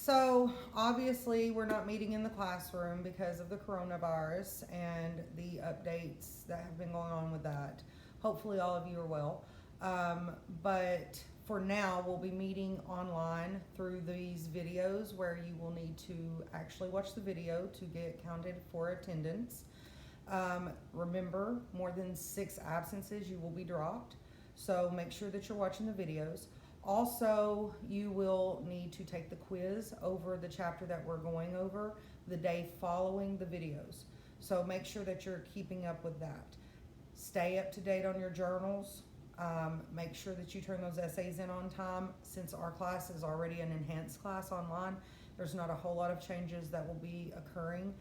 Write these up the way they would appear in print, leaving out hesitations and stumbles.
So obviously we're not meeting in the classroom because of the coronavirus and the updates that have been going on with that. Hopefully all of you are well. But for now, we'll be meeting online through these videos where you will need to actually watch the video to get counted for attendance. Remember, more than 6 absences, you will be dropped. So make sure that you're watching the videos. Also, you will need to take the quiz over the chapter that we're going over the day following the videos. So make sure that you're keeping up with that. Stay up to date on your journals. Make sure that you turn those essays in on time. Since our class is already an enhanced class online, there's not a whole lot of changes that will be occurring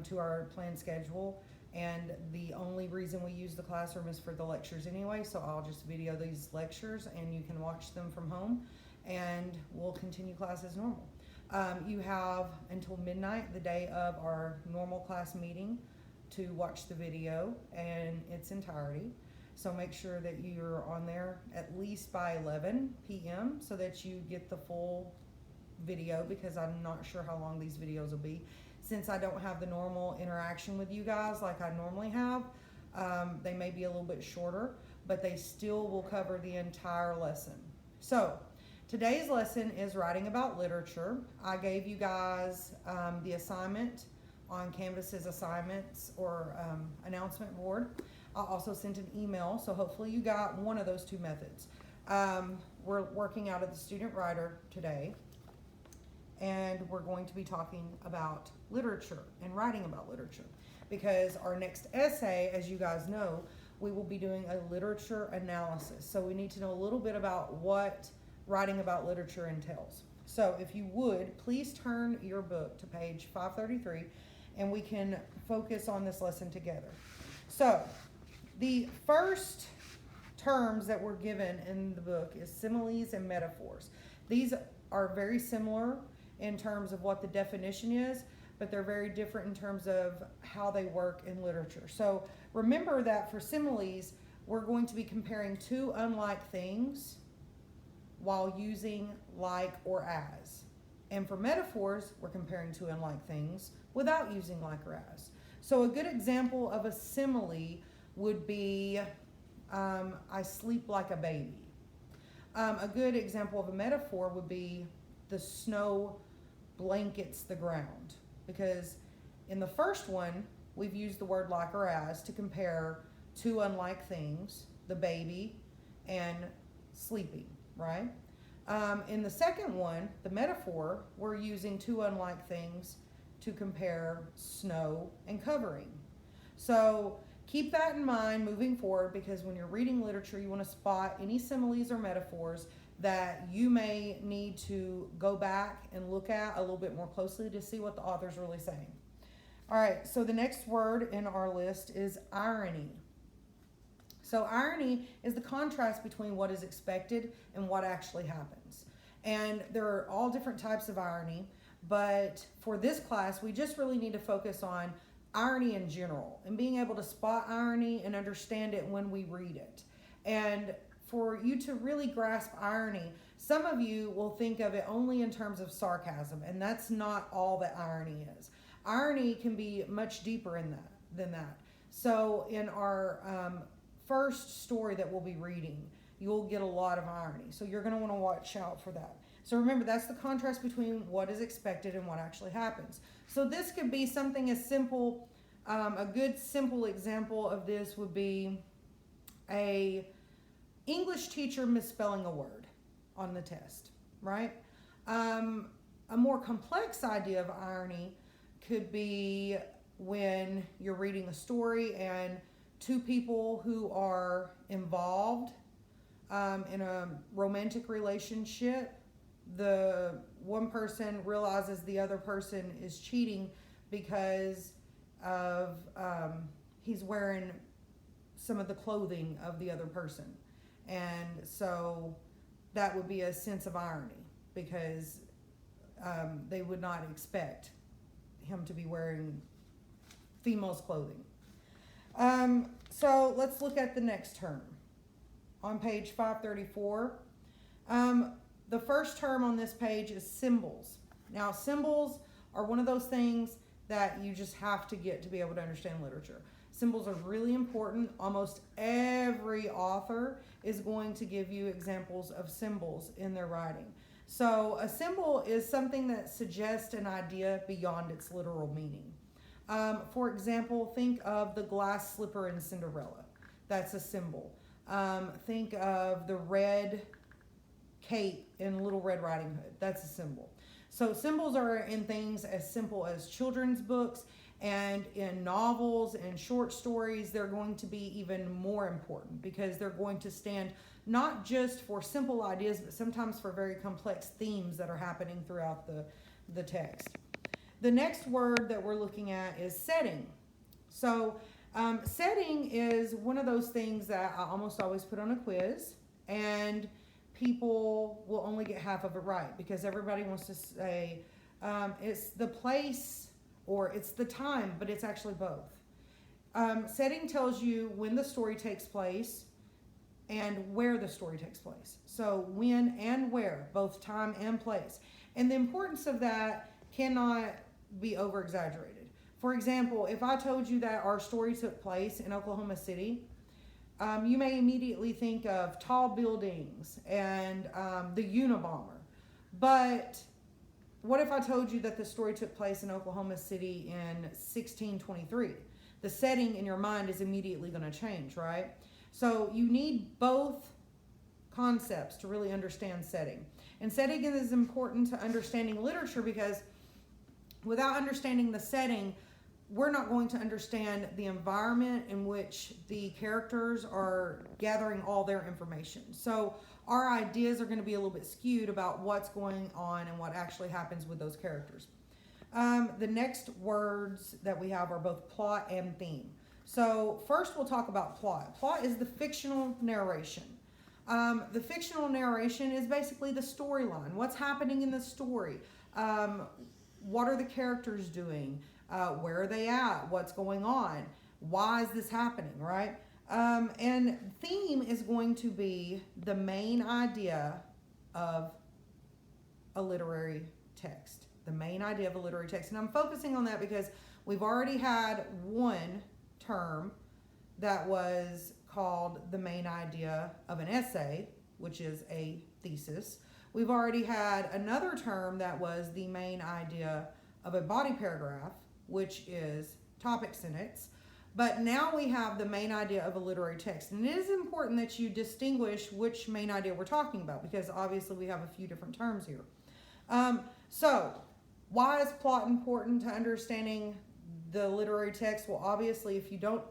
to our planned schedule. And the only reason we use the classroom is for the lectures anyway, so I'll just video these lectures and you can watch them from home, and we'll continue class as normal. You have until midnight, the day of our normal class meeting, to watch the video in its entirety. So make sure that you're on there at least by 11 p.m. so that you get the full video, because I'm not sure how long these videos will be. Since I don't have the normal interaction with you guys like I normally have, they may be a little bit shorter, but they still will cover the entire lesson. So today's lesson is writing about literature. I gave you guys the assignment on Canvas's assignments or announcement board. I also sent an email, so hopefully you got one of those 2 methods. We're working out of the student writer today, and we're going to be talking about literature and writing about literature, because our next essay, as you guys know, we will be doing a literature analysis. So we need to know a little bit about what writing about literature entails. So if you would, please turn your book to page 533 and we can focus on this lesson together. So the first terms that were given in the book is similes and metaphors. These are very similar in terms of what the definition is, but they're very different in terms of how they work in literature. So remember that for similes, we're going to be comparing 2 unlike things while using like or as. And for metaphors, we're comparing 2 unlike things without using like or as. So a good example of a simile would be, I sleep like a baby. A good example of a metaphor would be the snow blankets the ground, because in the first one we've used the word like or as to compare 2 unlike things, the baby and sleeping, right? In the second one, the metaphor, we're using 2 unlike things to compare snow and covering. So keep that in mind moving forward, because when you're reading literature, you want to spot any similes or metaphors that you may need to go back and look at a little bit more closely to see what the author's really saying. All right, so the next word in our list is irony. So irony is the contrast between what is expected and what actually happens. And there are all different types of irony, but for this class, we just really need to focus on irony in general and being able to spot irony and understand it when we read it. And for you to really grasp irony, some of you will think of it only in terms of sarcasm, and that's not all that irony is. Irony can be much deeper than that. So in our first story that we'll be reading, you'll get a lot of irony. So you're going to want to watch out for that. So remember, that's the contrast between what is expected and what actually happens. So this could be something as simple, a good simple example of this would be a English teacher misspelling a word on the test, right? A more complex idea of irony could be when you're reading a story and 2 people who are involved in a romantic relationship, the one person realizes the other person is cheating because of he's wearing some of the clothing of the other person. And so that would be a sense of irony, because they would not expect him to be wearing female's clothing. So let's look at the next term. On page 534, the first term on this page is symbols. Now, symbols are one of those things that you just have to get to be able to understand literature. Symbols are really important. Almost every author is going to give you examples of symbols in their writing. So a symbol is something that suggests an idea beyond its literal meaning. For example, think of the glass slipper in Cinderella. That's a symbol. Think of the red cape in Little Red Riding Hood. That's a symbol. So symbols are in things as simple as children's books, and in novels and short stories, they're going to be even more important because they're going to stand not just for simple ideas, but sometimes for very complex themes that are happening throughout the text. The next word that we're looking at is setting. So setting is one of those things that I almost always put on a quiz, and people will only get half of it right because everybody wants to say it's the place or it's the time, but it's actually both. Setting tells you when the story takes place and where the story takes place. So when and where, both time and place. And the importance of that cannot be over exaggerated. For example, if I told you that our story took place in Oklahoma City, you may immediately think of tall buildings and the Unabomber. But what if I told you that the story took place in Oklahoma City in 1623? The setting in your mind is immediately going to change, right? So you need both concepts to really understand setting. And setting is important to understanding literature because without understanding the setting, we're not going to understand the environment in which the characters are gathering all their information. So our ideas are going to be a little bit skewed about what's going on and what actually happens with those characters. The next words that we have are both plot and theme. So first we'll talk about plot. Plot is the fictional narration. The fictional narration is basically the storyline. What's happening in the story? What are the characters doing? Where are they at? What's going on? Why is this happening, right? And theme is going to be the main idea of a literary text. The main idea of a literary text. And I'm focusing on that because we've already had one term that was called the main idea of an essay, which is a thesis. We've already had another term that was the main idea of a body paragraph, which is topic sentence. But now we have the main idea of a literary text. And it is important that you distinguish which main idea we're talking about because obviously we have a few different terms here. So why is plot important to understanding the literary text? Well, obviously if you don't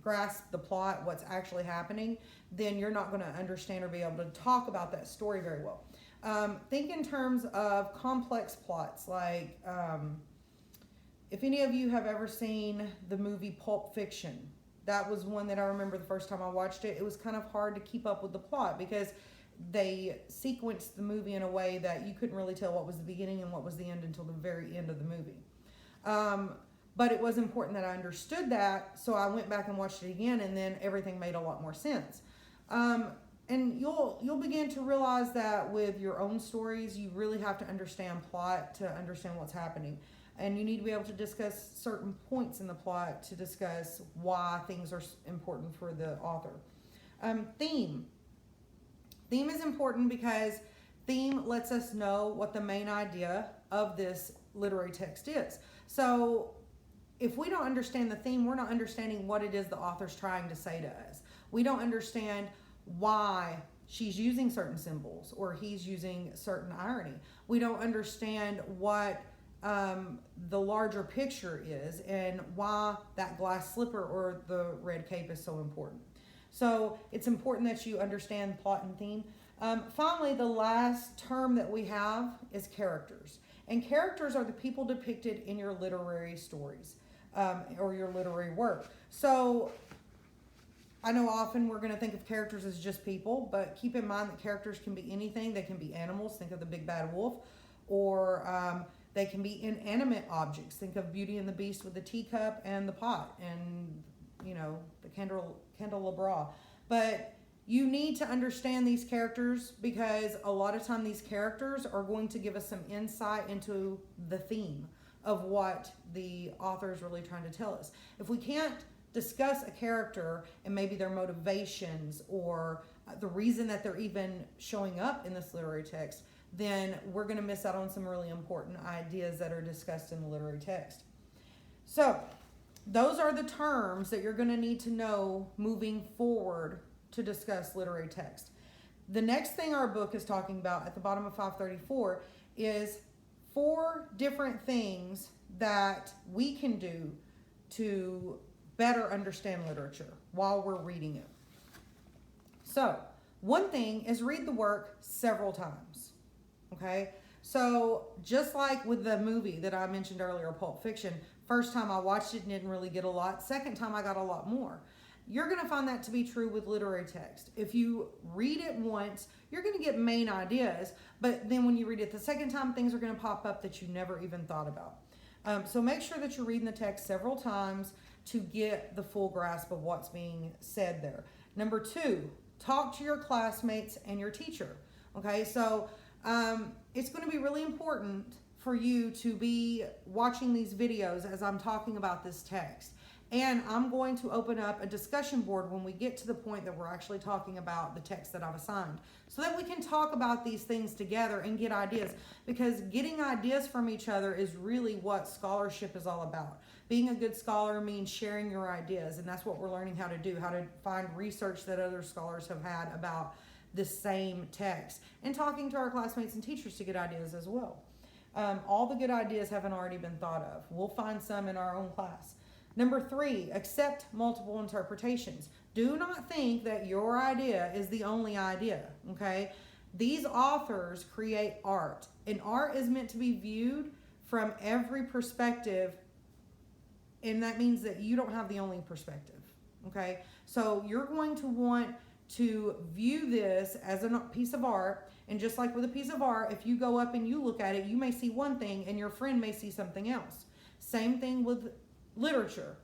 grasp the plot, what's actually happening, then you're not going to understand or be able to talk about that story very well. Think in terms of complex plots like if any of you have ever seen the movie Pulp Fiction, that was one that I remember the first time I watched it. It was kind of hard to keep up with the plot because they sequenced the movie in a way that you couldn't really tell what was the beginning and what was the end until the very end of the movie. But it was important that I understood that, so I went back and watched it again, and then everything made a lot more sense. And you'll begin to realize that with your own stories, you really have to understand plot to understand what's happening. And you need to be able to discuss certain points in the plot to discuss why things are important for the author. Theme. Theme is important because theme lets us know what the main idea of this literary text is. So if we don't understand the theme, we're not understanding what it is the author's trying to say to us. We don't understand why she's using certain symbols or he's using certain irony. We don't understand what the larger picture is and why that glass slipper or the red cape is so important. So it's important that you understand plot and theme. Finally, the last term that we have is characters. And characters are the people depicted in your literary stories or your literary work. So I know often we're going to think of characters as just people, but keep in mind that characters can be anything. They can be animals. Think of the Big Bad Wolf. Or they can be inanimate objects. Think of Beauty and the Beast with the teacup and the pot and, you know, the candelabra. But You need to understand these characters because a lot of time these characters are going to give us some insight into the theme of what the author is really trying to tell us. If we can't discuss a character and maybe their motivations or the reason that they're even showing up in this literary text, then we're going to miss out on some really important ideas that are discussed in the literary text. So those are the terms that you're going to need to know moving forward to discuss literary text. The next thing our book is talking about at the bottom of 534 is 4 different things that we can do to better understand literature while we're reading it. So, one thing is read the work several times. Okay? So, just like with the movie that I mentioned earlier, Pulp Fiction, first time I watched it didn't really get a lot. Second time I got a lot more. You're going to find that to be true with literary text. If you read it once, you're going to get main ideas, but then when you read it the second time, things are going to pop up that you never even thought about. So make sure that you're reading the text several times to get the full grasp of what's being said there. Number 2, talk to your classmates and your teacher. Okay, so it's going to be really important for you to be watching these videos as I'm talking about this text. And I'm going to open up a discussion board when we get to the point that we're actually talking about the text that I've assigned, so that we can talk about these things together and get ideas, because getting ideas from each other is really what scholarship is all about. Being a good scholar means sharing your ideas, and that's what we're learning how to do, how to find research that other scholars have had about the same text, and talking to our classmates and teachers to get ideas as well. All the good ideas haven't already been thought of. We'll find some in our own class. Number 3, accept multiple interpretations. Do not think that your idea is the only idea, okay? These authors create art, and art is meant to be viewed from every perspective, and that means that you don't have the only perspective, okay? So you're going to want to view this as a piece of art, and just like with a piece of art, if you go up and you look at it, you may see one thing, and your friend may see something else. Same thing with literature.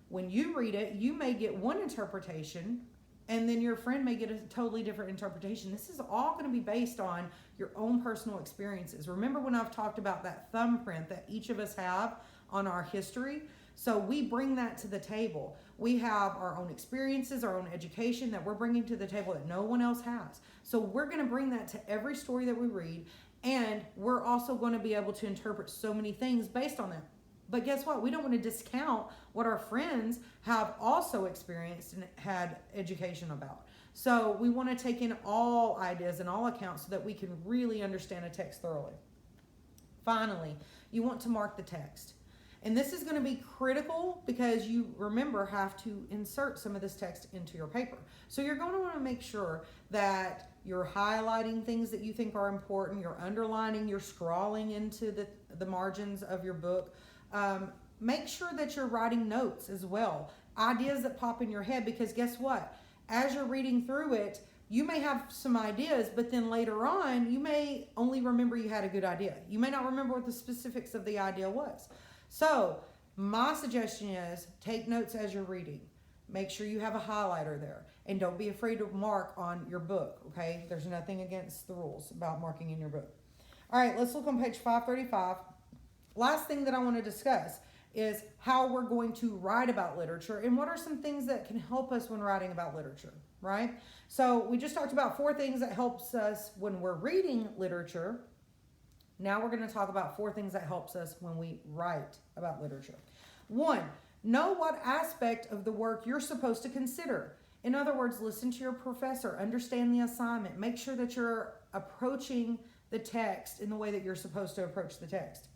When you read it, you may get one interpretation, and then your friend may get a totally different interpretation. This is all going to be based on your own personal experiences. Remember when I've talked about that thumbprint that each of us have on our history? So we bring that to the table. We have our own experiences, our own education that we're bringing to the table that no one else has. So we're going to bring that to every story that we read, and we're also going to be able to interpret so many things based on that. But guess what? We don't want to discount what our friends have also experienced and had education about. So we want to take in all ideas and all accounts so that we can really understand a text thoroughly. Finally, you want to mark the text. And this is going to be critical because you, remember, have to insert some of this text into your paper. So you're going to want to make sure that you're highlighting things that you think are important, you're underlining, you're scrawling into the margins of your book. Make sure that you're writing notes as well, ideas that pop in your head, because guess what? As you're reading through it, you may have some ideas, but then later on, you may only remember you had a good idea. You may not remember what the specifics of the idea was. So my suggestion is take notes as you're reading. Make sure you have a highlighter there, and don't be afraid to mark on your book, okay? There's nothing against the rules about marking in your book. All right, let's look on page 535. Last thing that I want to discuss is how we're going to write about literature and what are some things that can help us when writing about literature, right? So we just talked about 4 things that helps us when we're reading literature. Now we're going to talk about 4 things that helps us when we write about literature. 1, know what aspect of the work you're supposed to consider. In other words, listen to your professor, understand the assignment, make sure that you're approaching the text in the way that you're supposed to approach the text.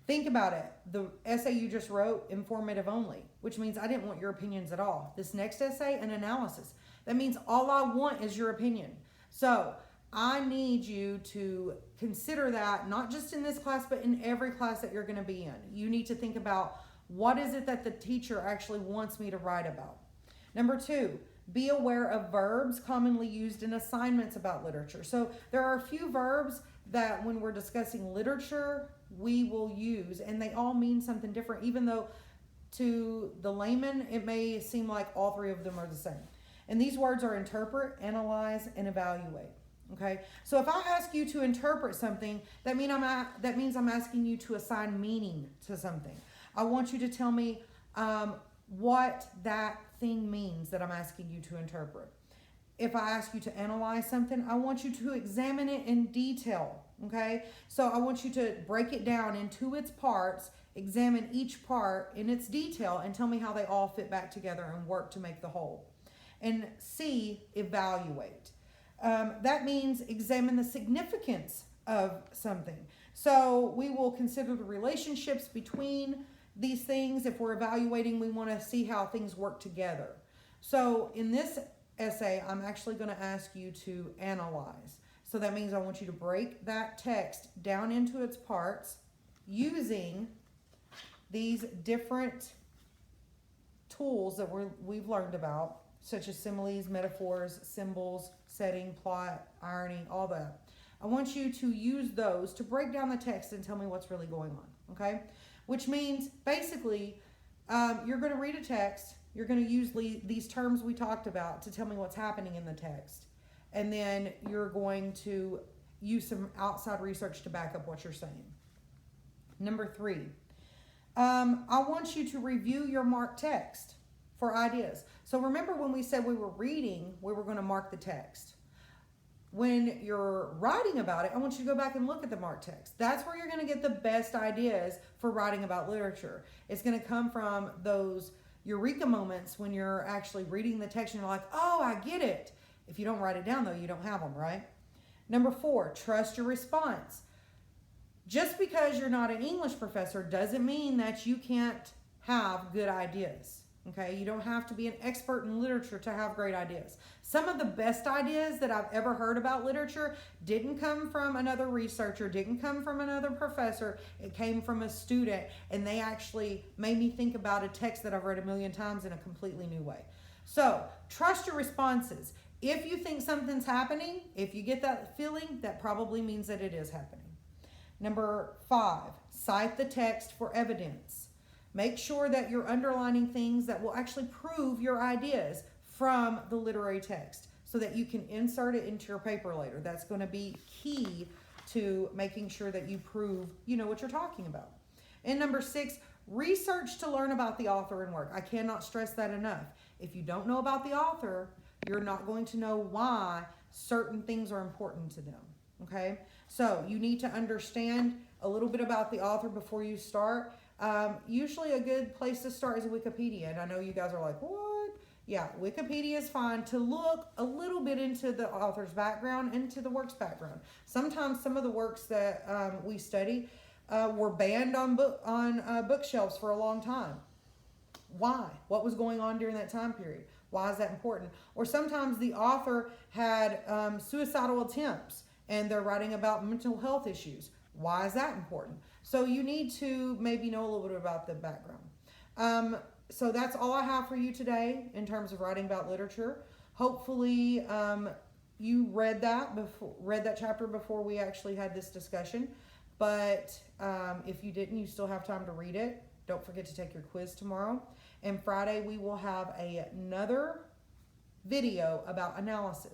Think about it. The essay you just wrote, informative only, which means I didn't want your opinions at all. This next essay, an analysis. That means all I want is your opinion. So I need you to consider that, not just in this class, but in every class that you're going to be in. You need to think about, what is it that the teacher actually wants me to write about? Number 2, be aware of verbs commonly used in assignments about literature. So there are a few verbs that when we're discussing literature, we will use, and they all mean something different, even though to the layman, it may seem like all 3 of them are the same. And these words are interpret, analyze, and evaluate. Okay, so if I ask you to interpret something, that means I'm asking you to assign meaning to something. I want you to tell me what that thing means that I'm asking you to interpret. If I ask you to analyze something, I want you to examine it in detail. Okay, so I want you to break it down into its parts, examine each part in its detail, and tell me how they all fit back together and work to make the whole. And C, evaluate. That means examine the significance of something. So we will consider the relationships between these things. If we're evaluating, we want to see how things work together. So in this essay, I'm actually going to ask you to analyze. So that means I want you to break that text down into its parts using these different tools that we've learned about, such as similes, metaphors, symbols, setting, plot, irony, all that. I want you to use those to break down the text and tell me what's really going on, okay? Which means, basically, you're going to read a text, you're going to use these terms we talked about to tell me what's happening in the text. And then you're going to use some outside research to back up what you're saying. Number 3, I want you to review your marked text for ideas. So remember when we said we were reading, we were going to mark the text. When you're writing about it, I want you to go back and look at the marked text. That's where you're going to get the best ideas for writing about literature. It's going to come from those eureka moments when you're actually reading the text and you're like, oh, I get it. If you don't write it down, though, you don't have them, right? Number 4, trust your response. Just because you're not an English professor doesn't mean that you can't have good ideas. Okay, you don't have to be an expert in literature to have great ideas. Some of the best ideas that I've ever heard about literature didn't come from another researcher, didn't come from another professor. It came from a student, and they actually made me think about a text that I've read a million times in a completely new way. So, trust your responses. If you think something's happening, if you get that feeling, that probably means that it is happening. Number 5, cite the text for evidence. Make sure that you're underlining things that will actually prove your ideas from the literary text so that you can insert it into your paper later. That's going to be key to making sure that you prove you know what you're talking about. And number 6, research to learn about the author and work. I cannot stress that enough. If you don't know about the author, you're not going to know why certain things are important to them. Okay? So you need to understand a little bit about the author before you start. Usually a good place to start is Wikipedia. And I know you guys are like, what? Yeah, Wikipedia is fine to look a little bit into the author's background and to the work's background. Sometimes some of the works that we study were banned on bookshelves for a long time. Why? What was going on during that time period? Why is that important? Or sometimes the author had suicidal attempts and they're writing about mental health issues. Why is that important? So you need to maybe know a little bit about the background. So that's all I have for you today in terms of writing about literature. Hopefully you read that chapter before we actually had this discussion. But if you didn't, you still have time to read it. Don't forget to take your quiz tomorrow. And Friday we will have another video about analysis.